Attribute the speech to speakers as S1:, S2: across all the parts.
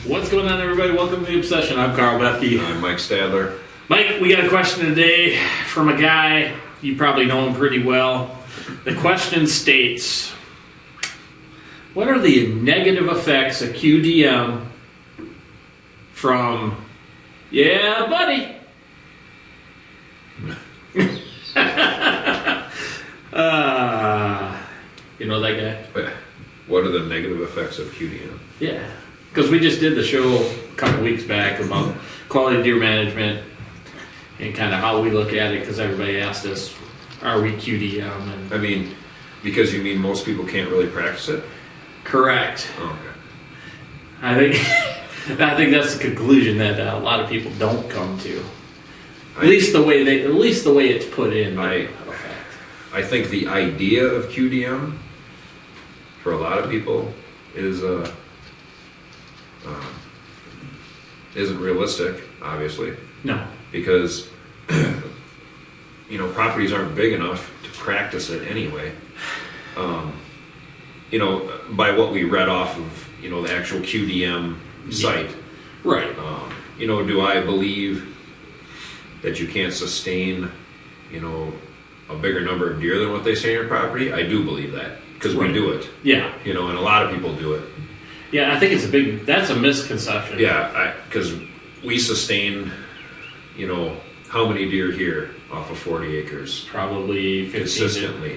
S1: What's going on, everybody? Welcome to The Obsession. I'm Carl Bethke.
S2: I'm Mike Stadler.
S1: Mike, we got a question today from a guy. You probably know him pretty well. The question states, what are the negative effects of QDM from, yeah, buddy? You know that guy?
S2: What are the negative effects of QDM?
S1: Yeah, because we just did the show a couple weeks back about quality deer management and kind of how we look at it, because everybody asked us, are we QDM? And
S2: I mean, because you mean most people can't really practice it?
S1: correct.
S2: Oh, okay.
S1: I think that's the conclusion that a lot of people don't come to. At least the way it's put in.
S2: I think the idea of QDM for a lot of people is isn't realistic, obviously.
S1: No.
S2: Because properties aren't big enough to practice it anyway. By what we read off of the actual QDM site.
S1: Right.
S2: Do I believe that you can't sustain a bigger number of deer than what they say in your property? I do believe that, because we do it.
S1: Yeah.
S2: And a lot of people do it.
S1: Yeah, I think that's a misconception.
S2: Yeah, because we sustain, how many deer here off of 40 acres?
S1: Probably 15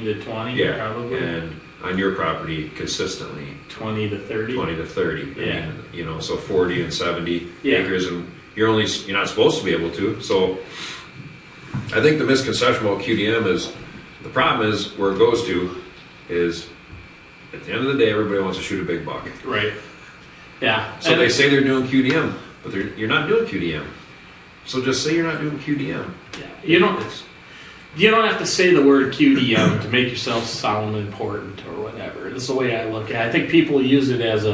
S1: to 20.
S2: Yeah,
S1: probably.
S2: and on your property, consistently.
S1: 20 to 30.
S2: 20 to 30.
S1: Yeah.
S2: I mean, so 40 and 70
S1: Yeah.
S2: acres, and you're not supposed to be able to. So I think the misconception about QDM is, the problem is where it goes to is, at the end of the day, everybody wants to shoot a big buck.
S1: Right. Yeah.
S2: So they say they're doing QDM, but you're not doing QDM. So just say you're not doing QDM.
S1: Yeah. You don't have to say the word QDM to make yourself sound important or whatever. That's the way I look at it. I think people use it as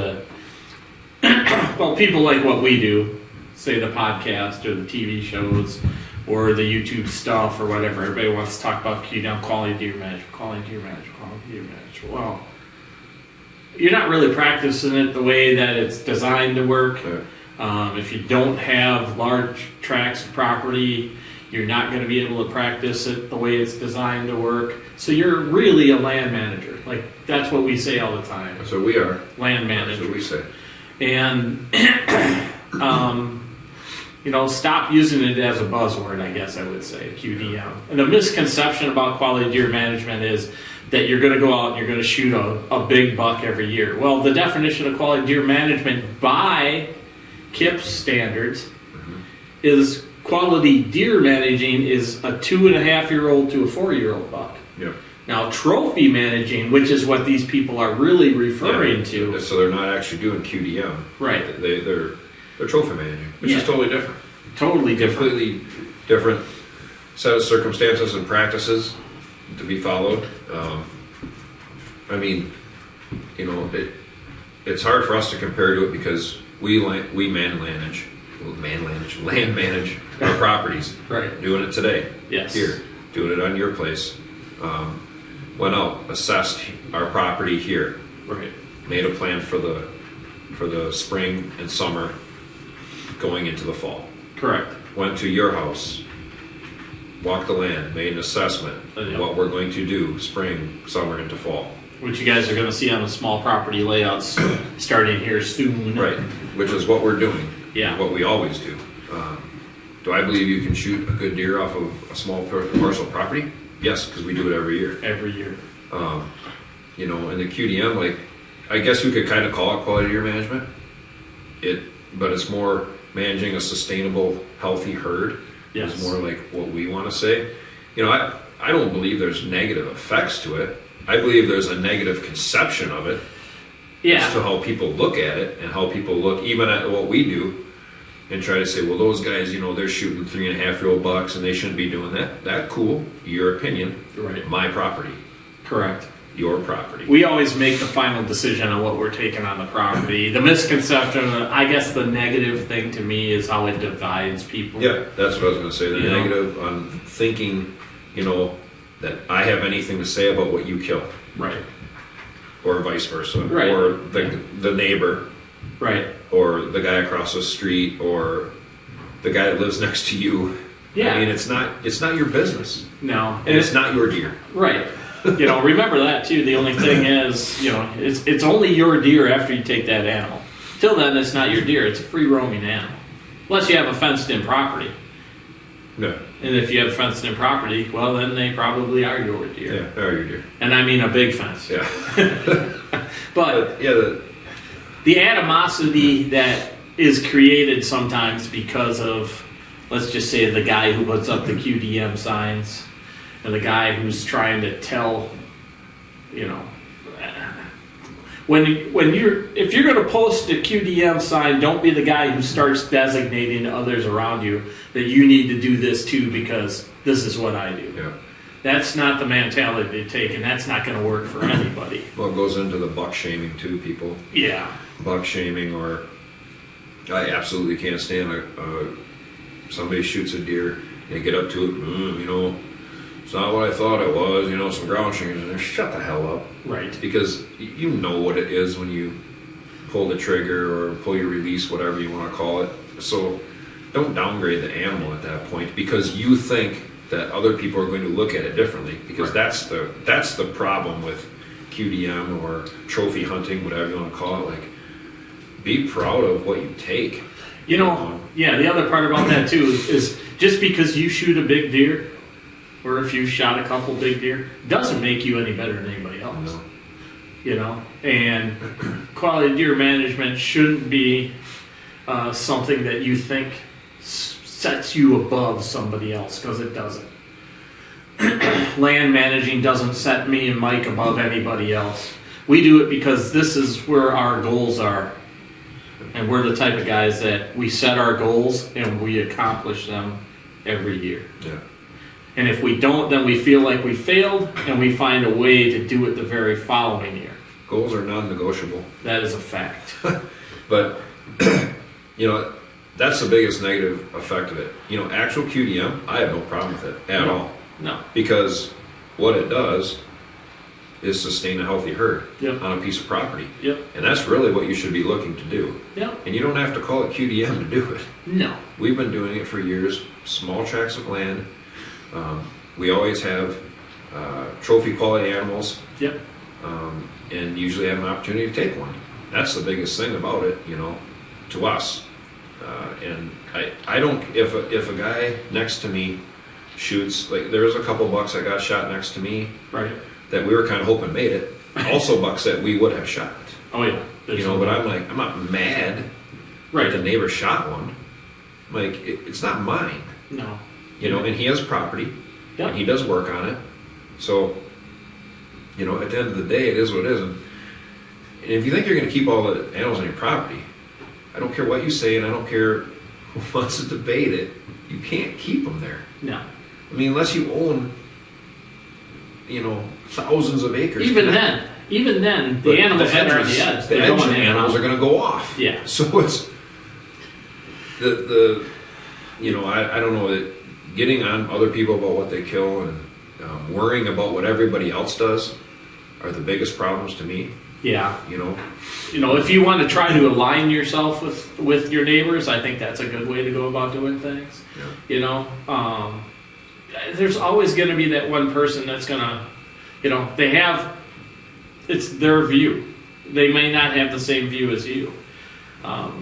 S1: people like what we do, say the podcast or the TV shows or the YouTube stuff or whatever. Everybody wants to talk about QDM, quality deer management. Well, you're not really practicing it the way that it's designed to work.
S2: Okay.
S1: If you don't have large tracts of property, you're not going to be able to practice it the way it's designed to work. So you're really a land manager. Like, that's what we say all the time.
S2: That's what we are.
S1: Land manager.
S2: That's what we say.
S1: And, stop using it as a buzzword, I guess I would say, QDM. And the misconception about quality deer management is that you're going to go out and you're going to shoot a big buck every year. Well, the definition of quality deer management by KIPS standards is quality deer managing is a 2.5-year-old to a 4-year-old buck.
S2: Yep.
S1: Now, trophy managing, which is what these people are really referring to.
S2: So they're not actually doing QDM.
S1: Right.
S2: They're trophy managing, which is totally different.
S1: Totally different.
S2: Completely different set of circumstances and practices to be followed. It's hard for us to compare to it because we land manage our properties.
S1: Right.
S2: Doing it today.
S1: Yes.
S2: Here. Doing it on your place. Went out, assessed our property here.
S1: Right.
S2: Made a plan for the spring and summer going into the fall.
S1: Correct.
S2: Went to your house, walked the land, made an assessment of what we're going to do spring, summer, into fall.
S1: Which you guys are going to see on the small property layouts starting here soon.
S2: Right, which is what we're doing.
S1: Yeah.
S2: What we always do. Do I believe you can shoot a good deer off of a small parcel of property? Yes, because we do it every year.
S1: Every year.
S2: And the QDM, I guess you could kind of call it quality deer management. But it's more managing a sustainable, healthy herd.
S1: Yes.
S2: It's more like what we want to say. I don't believe there's negative effects to it. I believe there's a negative conception of it.
S1: Yeah.
S2: As to how people look at it and how people look even at what we do and try to say, well, those guys, they're shooting 3.5-year-old bucks and they shouldn't be doing that. That cool. Your opinion.
S1: Right.
S2: My property.
S1: Correct.
S2: Your property.
S1: We always make the final decision on what we're taking on the property. The misconception, I guess the negative thing to me is how it divides people.
S2: Yeah, that's what I was going to say. The negative on thinking, that I have anything to say about what you kill.
S1: Right.
S2: Or vice versa.
S1: Right.
S2: Or the neighbor,
S1: Right.
S2: or the guy across the street, or the guy that lives next to you.
S1: Yeah.
S2: I mean, it's not your business.
S1: No.
S2: And it's not your deer.
S1: Right. Remember that too. The only thing is, it's only your deer after you take that animal. Till then, it's not your deer. It's a free roaming animal. Unless you have a fenced in property.
S2: No.
S1: And if you have fenced in property, well, then they probably are your deer.
S2: Yeah, they are your deer.
S1: And I mean a big fence.
S2: Yeah.
S1: But
S2: yeah,
S1: the animosity that is created sometimes because of, let's just say, the guy who puts up the QDM signs and the guy who's trying to tell, if you're going to post a QDM sign, don't be the guy who starts designating others around you that you need to do this too because this is what I do.
S2: yeah.
S1: That's not the mentality to take, and that's not going to work for anybody.
S2: Well, it goes into the buck shaming too, people.
S1: Yeah.
S2: Buck shaming, or I absolutely can't stand somebody shoots a deer, they get up to it, it's not what I thought it was, some ground shingles in there. Shut the hell up.
S1: Right.
S2: Because you know what it is when you pull the trigger or pull your release, whatever you want to call it. So don't downgrade the animal at that point because you think that other people are going to look at it differently, because
S1: right.
S2: that's the problem with QDM or trophy hunting, whatever you want to call it. Like, be proud of what you take.
S1: Yeah, the other part about that too is just because you shoot a big deer, or if you've shot a couple big deer, doesn't make you any better than anybody else.
S2: No.
S1: And quality deer management shouldn't be something that you think sets you above somebody else, because it doesn't. Land managing doesn't set me and Mike above anybody else. We do it because this is where our goals are. And we're the type of guys that we set our goals and we accomplish them every year.
S2: Yeah.
S1: And if we don't, then we feel like we failed, and we find a way to do it the very following year.
S2: Goals are non-negotiable.
S1: That is a fact.
S2: But, that's the biggest negative effect of it. Actual QDM, I have no problem with it at all.
S1: No.
S2: Because what it does is sustain a healthy herd
S1: Yep.
S2: on a piece of property.
S1: Yep.
S2: And that's really what you should be looking to do.
S1: Yep.
S2: And you don't have to call it QDM to do it.
S1: No.
S2: We've been doing it for years, small tracts of land. We always have trophy quality animals,
S1: Yep.
S2: and usually have an opportunity to take one. That's the biggest thing about it, to us. And I don't, if a guy next to me shoots, like there was a couple bucks that got shot next to me,
S1: Right.
S2: that we were kind of hoping made it. Also bucks that we would have shot.
S1: Oh yeah.
S2: But I'm not mad
S1: Right.
S2: that the neighbor shot one. Like, it's not mine.
S1: No.
S2: And he has property,
S1: Yep.
S2: and he does work on it. So, at the end of the day, it is what it is. And if you think you're going to keep all the animals on your property, I don't care what you say, and I don't care who wants to debate it, you can't keep them there.
S1: No.
S2: I mean, unless you own, thousands of acres.
S1: Even then, the animals that are on the edge,
S2: the edge animals are going to go off.
S1: Yeah.
S2: So it's I don't know, that getting on other people about what they kill and worrying about what everybody else does are the biggest problems to me.
S1: Yeah. If you want to try to align yourself with your neighbors, I think that's a good way to go about doing things.
S2: Yeah.
S1: There's always going to be that one person that's going to, it's their view. They may not have the same view as you.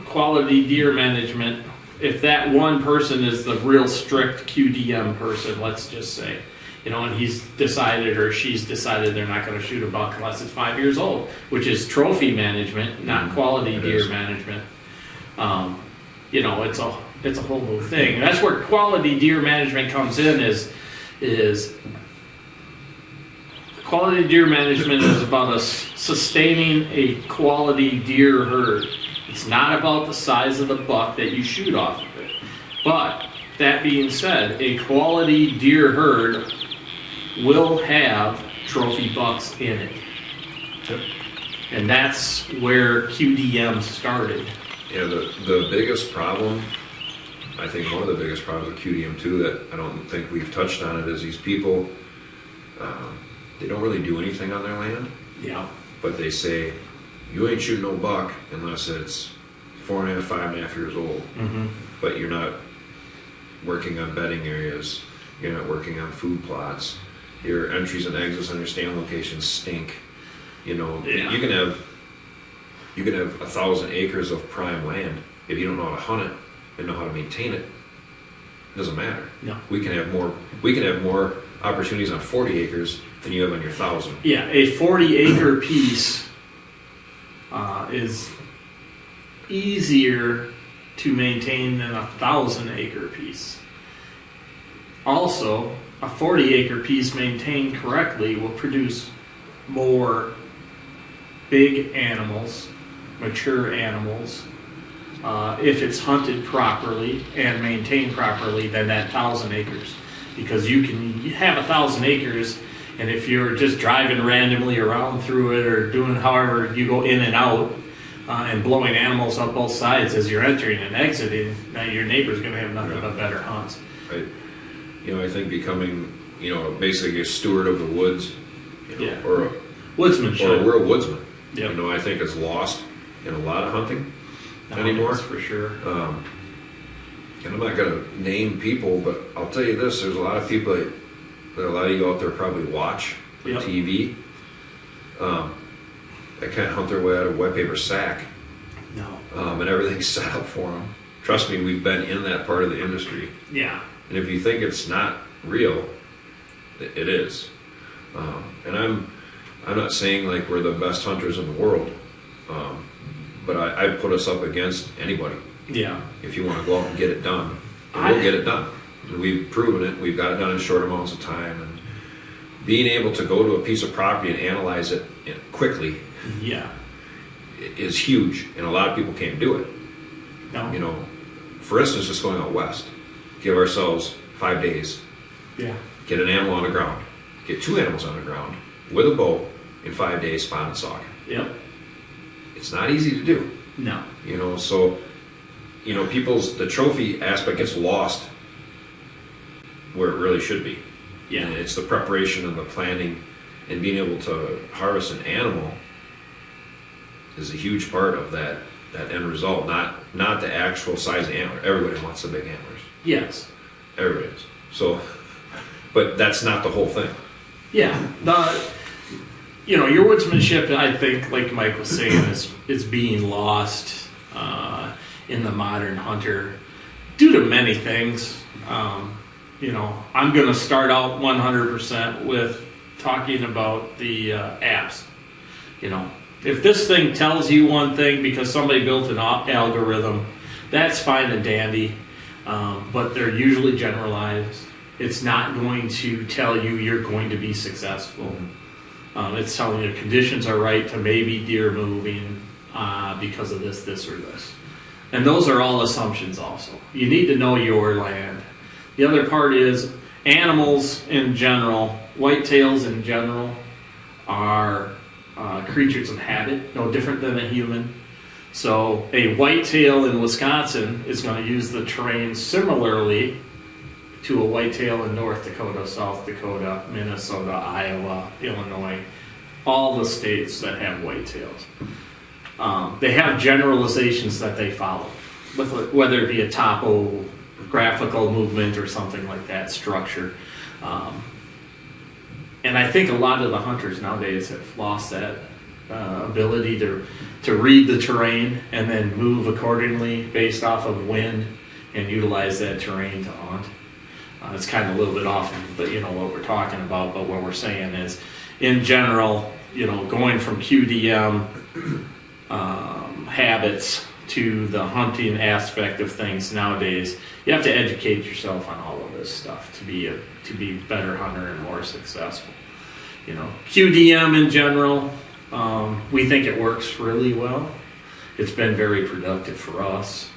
S1: Quality deer management, if that one person is the real strict QDM person, let's just say, and he's decided or she's decided they're not going to shoot a buck unless it's 5 years old, which is trophy management, not quality deer management. It's a whole new thing. And that's where quality deer management comes in. Is quality deer management is about us sustaining a quality deer herd. It's not about the size of the buck that you shoot off of it. But that being said, a quality deer herd will have trophy bucks in it.
S2: Yep.
S1: And that's where QDM started.
S2: Yeah, the biggest problem, I think one of the biggest problems with QDM too, that I don't think we've touched on it, is these people, they don't really do anything on their land.
S1: Yeah.
S2: But they say, you ain't shooting no buck unless it's 4.5, 5.5 years old.
S1: Mm-hmm.
S2: But you're not working on bedding areas. You're not working on food plots. Your entries and exits on your stand locations stink. You know,
S1: Yeah.
S2: you can have 1,000 acres of prime land. If you don't know how to hunt it and know how to maintain it, it doesn't matter.
S1: No.
S2: We can have more opportunities on 40 acres than you have on your 1,000.
S1: Yeah, a 40-acre piece is easier to maintain than a 1,000-acre piece. Also, a 40-acre piece maintained correctly will produce more big animals, mature animals, if it's hunted properly and maintained properly than that 1,000 acres. Because you have 1,000 acres, and if you're just driving randomly around through it or doing however you go in and out and blowing animals up both sides as you're entering and exiting, now your neighbor's going to have nothing but better hunts.
S2: Right. You know, I think becoming, basically a steward of the woods,
S1: Yeah.
S2: or a
S1: Woodsmanship.
S2: real woodsman.
S1: Yep.
S2: I think is lost in a lot of hunting anymore.
S1: That's for sure.
S2: And I'm not going to name people, but I'll tell you this: there's a lot of people that a lot of you out there probably watch on
S1: Yep.
S2: TV. That can't hunt their way out of a wet paper sack,
S1: No.
S2: and everything's set up for them. Trust me, we've been in that part of the industry.
S1: Yeah.
S2: And if you think it's not real, it is. And I'm not saying like we're the best hunters in the world, but I put us up against anybody.
S1: Yeah.
S2: If you want to go out and get it done, and we'll get it done. And we've proven it. We've got it done in short amounts of time. And being able to go to a piece of property and analyze it quickly
S1: Yeah.
S2: is huge. And a lot of people can't do it.
S1: No.
S2: For instance, just going out west, give ourselves 5 days,
S1: Yeah.
S2: get an animal on the ground, get 2 animals on the ground with a bow in 5 days, spot and sock.
S1: Yep.
S2: It's not easy to do,
S1: No.
S2: so the trophy aspect gets lost where it really should be.
S1: Yeah.
S2: And it's the preparation and the planning and being able to harvest an animal is a huge part of that end result, not the actual size of antler. Everybody wants the big antlers.
S1: Yes.
S2: Everybody does. So, but that's not the whole thing.
S1: Yeah. Your woodsmanship, I think, like Mike was saying, is being lost in the modern hunter due to many things. I'm going to start out 100% with talking about the apps. If this thing tells you one thing because somebody built an algorithm, that's fine and dandy, but they're usually generalized. It's not going to tell you you're going to be successful. It's telling you conditions are right to maybe deer moving because of this, or this. And those are all assumptions also. You need to know your land. The other part is animals in general, whitetails in general, are creatures of habit, no different than a human. So a whitetail in Wisconsin is going to use the terrain similarly to a whitetail in North Dakota, South Dakota, Minnesota, Iowa, Illinois, all the states that have whitetails. They have generalizations that they follow, whether it be a topographical movement or something like that, structure. And I think a lot of the hunters nowadays have lost that ability to read the terrain and then move accordingly based off of wind and utilize that terrain to hunt. It's kind of a little bit off, but what we're talking about. But what we're saying is, in general, going from QDM habits to the hunting aspect of things nowadays, you have to educate yourself on all of this stuff to be a better hunter and more successful. QDM in general, we think it works really well. It's been very productive for us,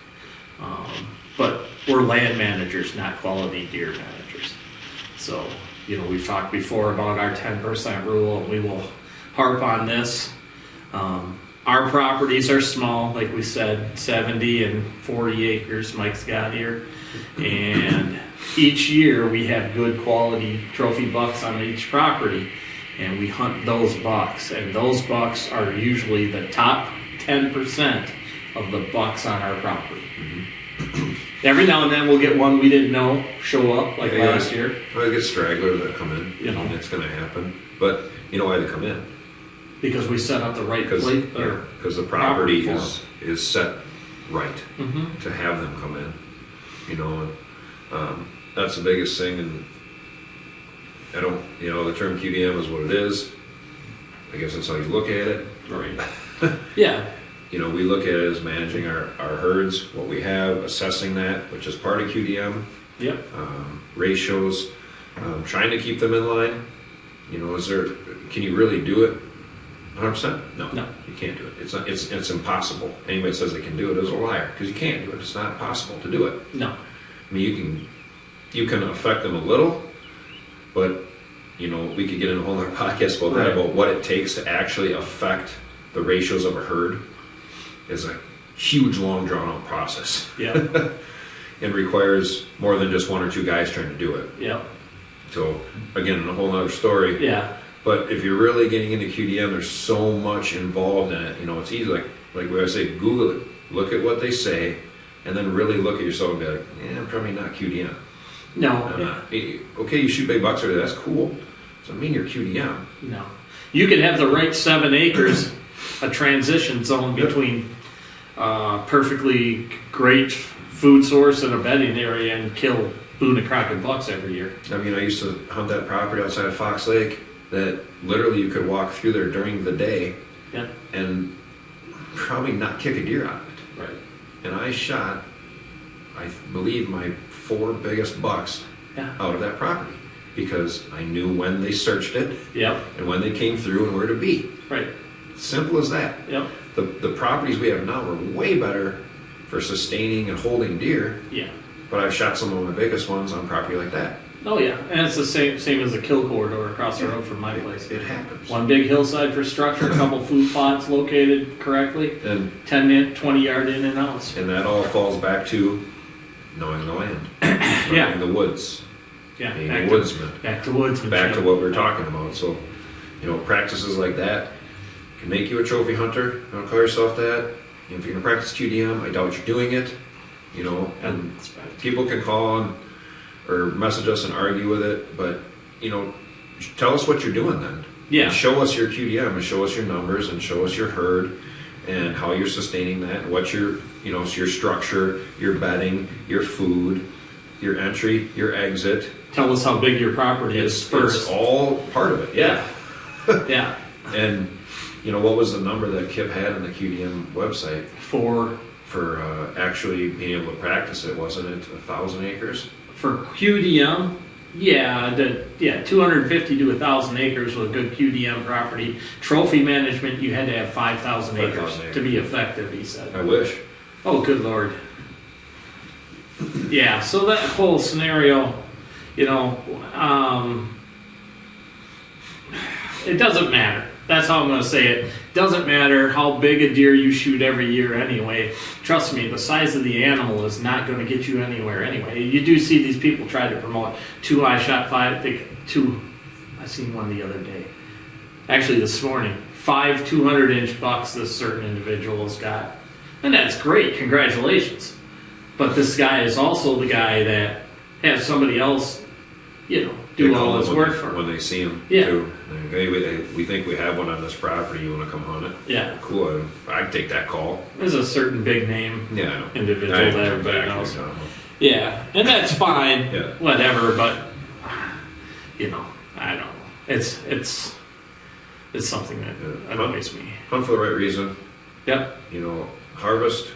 S1: but we're land managers, not quality deer managers. So, we've talked before about our 10% rule, and we will harp on this. Our properties are small, like we said, 70 and 40 acres Mike's got here. And each year we have good quality trophy bucks on each property. and we hunt those bucks, and those bucks are usually the top 10% of the bucks on our property. Every now and then we'll get one we didn't know show up, like last year.
S2: Well, I get stragglers that come in.
S1: You know.
S2: It's going to happen. But you know why they come in?
S1: Because we set up the right plate.
S2: Because the property is set right
S1: Mm-hmm.
S2: to have them come in. You know, and that's the biggest thing. And I don't, you know, the term QDM is what it is. I guess that's how you look at it.
S1: Right. Yeah.
S2: You know, we look at it as managing our herds, what we have, assessing that, which is part of QDM.
S1: Yep.
S2: Ratios, trying to keep them in line. You know, can you really do it 100%? No, you can't do it. It's impossible. Anybody that says they can do it is a liar, because you can't do it. It's not possible to do it.
S1: No.
S2: I mean, you can affect them a little, but you know, we could get into a whole other podcast about that, about what it takes to actually affect the ratios of a herd. Is a huge, long, drawn-out process.
S1: Yeah.
S2: It requires more than just one or two guys trying to do it.
S1: Yeah.
S2: So again, a whole other story.
S1: Yeah.
S2: But if you're really getting into QDM, there's so much involved in it. You know, it's easy. Like what I say, Google it, look at what they say, and then really look at yourself and be like, yeah, I'm probably not QDM.
S1: No.
S2: I'm not. Okay, you shoot big bucks over there. That's cool. Doesn't mean you're QDM.
S1: No. You could have the right 7 acres, a transition zone between perfectly great food source and a bedding area, and kill Boone and Crockett bucks every year.
S2: I mean, I used to hunt that property outside of Fox Lake that literally you could walk through there during the day and probably not kick a deer out of it.
S1: Right.
S2: And I shot, I believe, my 4 biggest bucks out of that property because I knew when they searched it and when they came through and where to be.
S1: Right.
S2: Simple as that.
S1: Yep.
S2: The properties we have now are way better for sustaining and holding deer.
S1: Yeah.
S2: But I've shot some of my biggest ones on property like that.
S1: Oh yeah, and it's the same as the kill corridor across the road from my place.
S2: It happens.
S1: One big hillside for structure, a couple food plots located correctly,
S2: and
S1: 20-yard in and outs.
S2: And that all falls back to knowing the land, knowing the woods, being a woodsman.
S1: Back to woodsmanship.
S2: Back to what we're talking about. So, you know, practices like that can make you a trophy hunter. Don't call yourself that. If you're going to practice QDM, I doubt you're doing it. You know, and people can call or message us and argue with it, but you know, tell us what you're doing then.
S1: Yeah.
S2: And show us your QDM and show us your numbers and show us your herd and how you're sustaining that. What your, you know, your structure, your bedding, your food, your entry, your exit.
S1: Tell us how big your property is first.
S2: It's all part of it. Yeah.
S1: Yeah.
S2: And you know, what was the number that Kip had on the QDM website?
S1: For
S2: actually being able to practice it, wasn't it 1,000 acres?
S1: For QDM, 250 to 1,000 acres with a good QDM property. Trophy management, you had to have 5,000 acres to be effective, he said.
S2: I wish.
S1: Oh, good Lord. Yeah, so that whole scenario, you know, it doesn't matter. That's how I'm going to say it. Doesn't matter how big a deer you shoot every year anyway. Trust me, the size of the animal is not going to get you anywhere anyway. You do see these people try to promote 2 I shot 5, I seen one the other day. Actually this morning, 5 200-inch bucks this certain individual has got. And that's great, congratulations. But this guy is also the guy that has somebody else, you know, do all his work for him.
S2: When they see him,
S1: yeah.
S2: Too. Hey, we think we have one on this property. You want to come hunt it?
S1: Yeah.
S2: Cool. I'd take that call.
S1: There's a certain big name individual that everybody knows. Yeah, and that's fine. Whatever, but you know, I don't know. It's something that annoys me.
S2: Hunt for the right reason.
S1: Yep.
S2: You know, harvest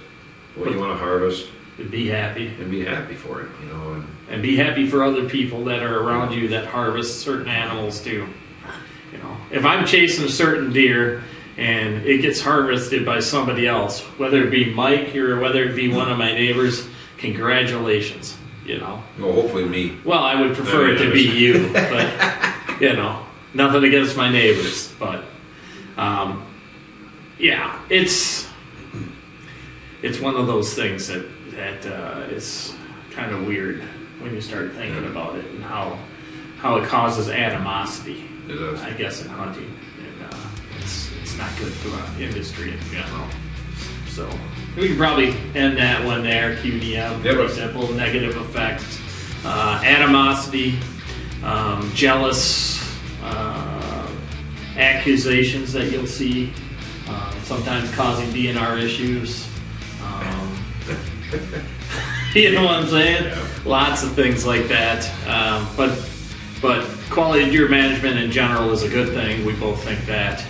S2: what you want to harvest.
S1: Be happy.
S2: And be happy for it, you know.
S1: And be happy for other people that are around you that harvest certain animals too. You know, if I'm chasing a certain deer and it gets harvested by somebody else, whether it be Mike or whether it be one of my neighbors, congratulations, you know.
S2: Well, hopefully me.
S1: Well, I would prefer it to be you, but, you know, nothing against my neighbors, but, yeah, it's one of those things that is kind of weird when you start thinking about it and how it causes animosity.
S2: It does.
S1: I guess, in hunting. And it's not good for the industry in general. So we can probably end that one there. QDM, pretty simple. Negative effect, animosity, jealous accusations that you'll see, sometimes causing DNR issues. You know what I'm saying?
S2: Yeah.
S1: Lots of things like that. But quality deer management in general is a good thing. We both think that.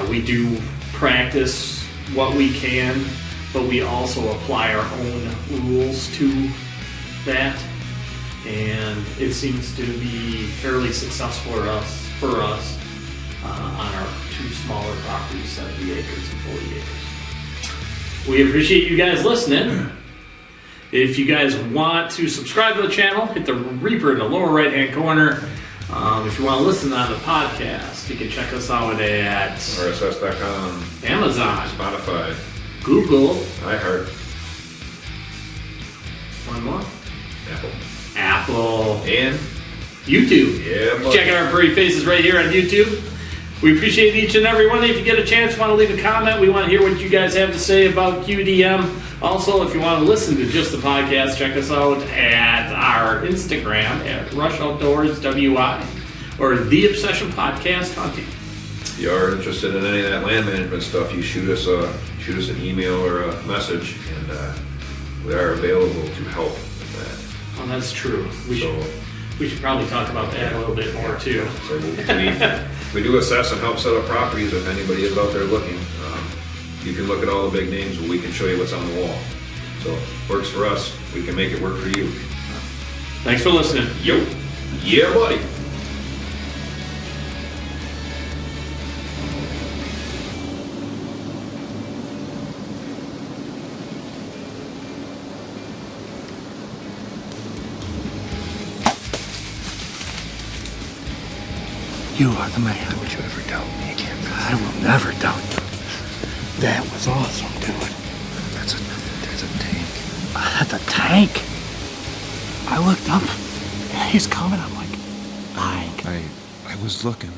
S1: We do practice what we can, but we also apply our own rules to that. And it seems to be fairly successful for us on our 2 smaller properties, 70 acres and 40 acres. We appreciate you guys listening. If you guys want to subscribe to the channel, hit the Reaper in the lower right-hand corner. If you want to listen on the podcast, you can check us out at
S2: RSS.com,
S1: Amazon,
S2: Spotify,
S1: Google,
S2: iHeart,
S1: one more,
S2: Apple, and
S1: YouTube.
S2: Yeah, buddy.
S1: Check out our pretty faces right here on YouTube. We appreciate each and every one. If you get a chance, want to leave a comment, we want to hear what you guys have to say about QDM. Also, if you want to listen to just the podcast, check us out at our Instagram at Rush Outdoors WI or The Obsession Podcast Hunting.
S2: If you are interested in any of that land management stuff, you shoot us an email or a message, and we are available to help with that.
S1: Oh, that's true. We should probably talk about that a little bit more too.
S2: So we do assess and help set up properties if anybody is out there looking. You can look at all the big names, but we can show you what's on the wall. So works for us. We can make it work for you.
S1: Thanks for listening.
S2: Yo. Yeah, buddy.
S3: You are the man. Don't you ever doubt me again. I will never doubt you. That was awesome, dude. There's a tank. That's a tank? I looked up and he's coming. I'm like,
S4: I was looking.